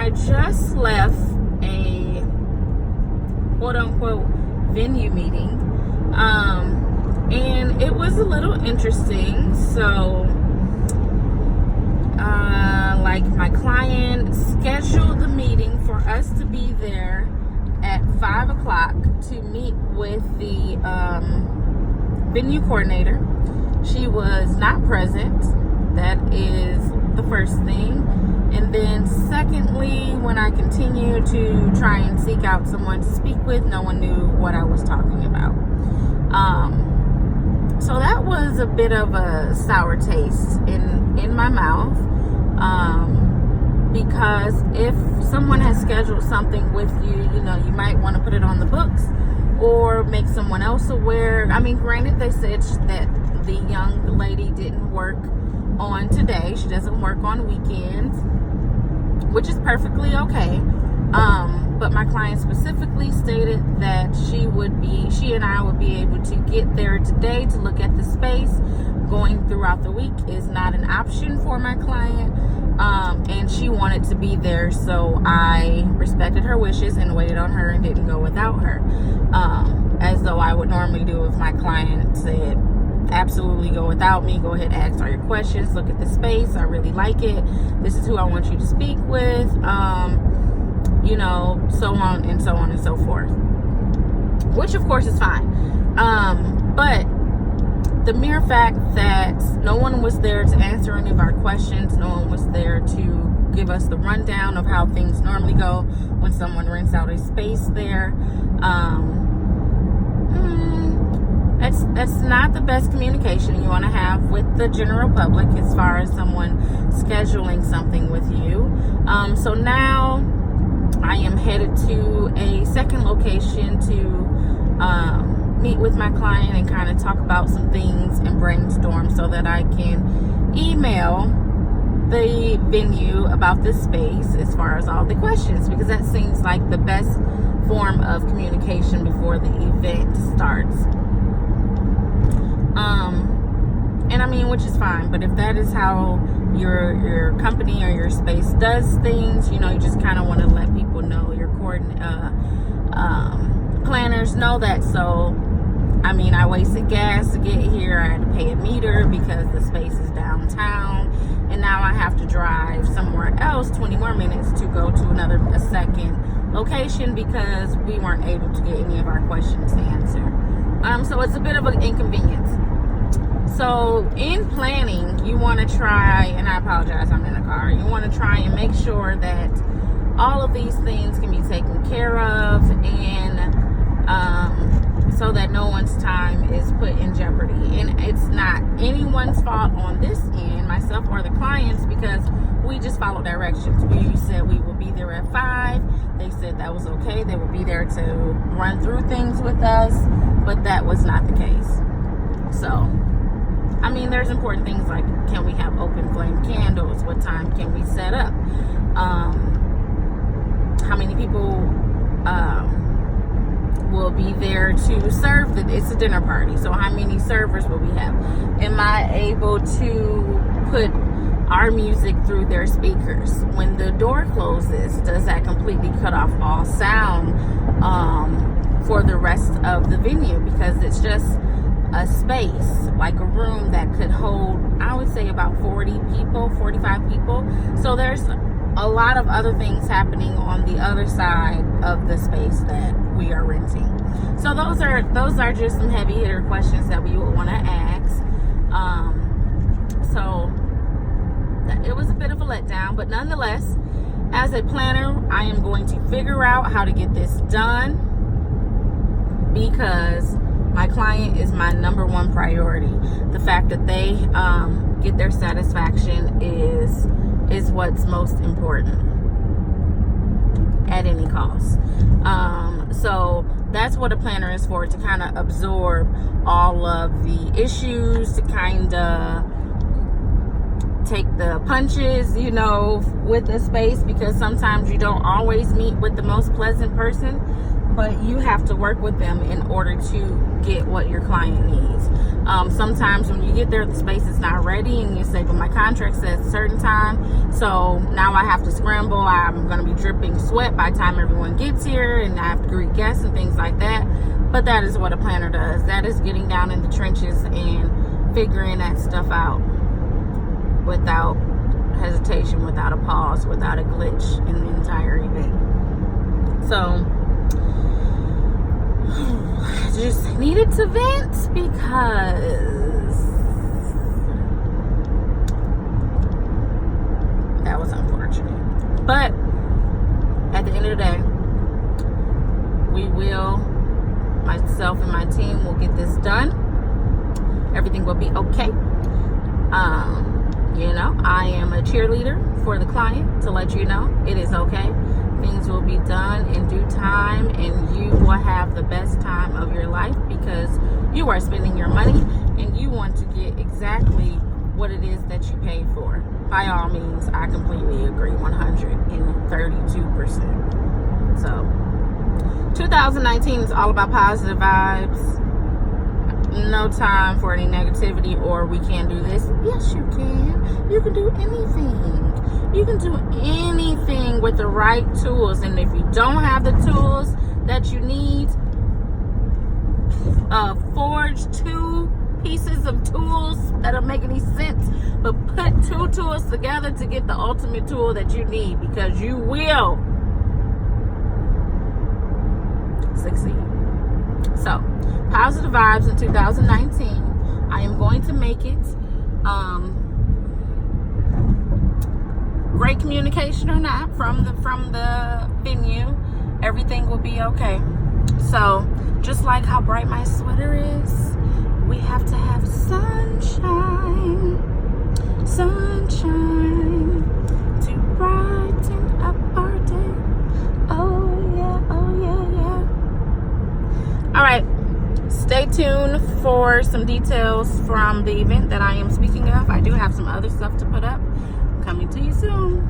I just left a quote-unquote venue meeting, and it was a little interesting. So like, my client scheduled the meeting for us to be there at 5 o'clock to meet with the venue coordinator. She was not present. That is the first thing. And then secondly, when I continued to try and seek out someone to speak with, no one knew what I was talking about. So that was a bit of a sour taste in my mouth, because if someone has scheduled something with you, you know, you might want to put it on the books or make someone else aware. I mean, granted, they said that the young lady didn't work on today. She doesn't work on weekends, which is perfectly okay. But my client specifically stated that she and I would be able to get there today to look at the space. Going throughout the week is not an option for my client. And she wanted to be there, so I respected her wishes and waited on her and didn't go without her. As though I would normally do if my client said, absolutely go without me, go ahead and ask all your questions, look at the space, I really like it, this is who I want you to speak with, you know, so on and so on and so forth, which of course is fine. But the mere fact that no one was there to answer any of our questions, no one was there to give us the rundown of how things normally go when someone rents out a space there, that's not the best communication you want to have with the general public as far as someone scheduling something with you. So now I am headed to a second location to meet with my client and kind of talk about some things and brainstorm so that I can email the venue about this space as far as all the questions, because that seems like the best form of communication before the event starts. And I mean, which is fine, but if that is how your company or your space does things, you know, you just kind of want to let people know, your planners know that. So I mean, I wasted gas to get here. I had to pay a meter because the space is downtown, and now I have to drive somewhere else 20 more minutes to go to a second location because we weren't able to get any of our questions answered. So it's a bit of an inconvenience. So in planning, you want to try, and I apologize, I'm in a car, you want to try and make sure that all of these things can be taken care of, and so that no one's time is put in jeopardy. And it's not anyone's fault on this end, myself or the clients, because we just followed directions. We said we will be there at 5. They said that was okay. They would be there to run through things with us, but that was not the case. So, I mean, there's important things like, can we have open flame candles? What time can we set up? How many people will be there to serve it's a dinner party, so how many servers will we have? Am I able to put our music through their speakers? When the door closes, does that completely cut off all sound for the rest of the venue? Because it's just a space, like a room that could hold, I would say, about 40 people, 45 people. So there's a lot of other things happening on the other side of the space that we are renting. So those are just some heavy hitter questions that we would want to ask. So it was a bit of a letdown, but nonetheless, as a planner, I am going to figure out how to get this done, because my client is my number one priority. The fact that they get their satisfaction is what's most important at any cost. So that's what a planner is for, to kind of absorb all of the issues, to kind of take the punches, you know, with the space, because sometimes you don't always meet with the most pleasant person. but you have to work with them in order to get what your client needs. Sometimes when you get there, the space is not ready, and you say, but my contract says a certain time, so now I have to scramble. I'm going to be dripping sweat by the time everyone gets here, and I have to greet guests and things like that. But that is what a planner does. That is getting down in the trenches and figuring that stuff out without hesitation, without a pause, without a glitch in the entire event. So just needed to vent because that was unfortunate. But at the end of the day, myself and my team will get this done. Everything will be okay. I am a cheerleader for the client to let you know it is okay. Things will be done in due time, and you will have the best time of your life because you are spending your money and you want to get exactly what it is that you paid for. By all means, I completely agree 132%. So 2019 is all about positive vibes. No time for any negativity or we can't do this. Yes, you can. You can do anything. You can do anything with the right tools. And if you don't have the tools that you need, forge 2 pieces of tools that don't make any sense, but put 2 tools together to get the ultimate tool that you need, because you will succeed. So, positive vibes in 2019. I am going to make it great communication or not from the venue. Everything will be okay. So, just like how bright my sweater is, we have to have sunshine to brighten up our day. Oh yeah. All right, stay tuned for some details from the event that I am speaking of. I do have some other stuff to put up. Coming to you soon.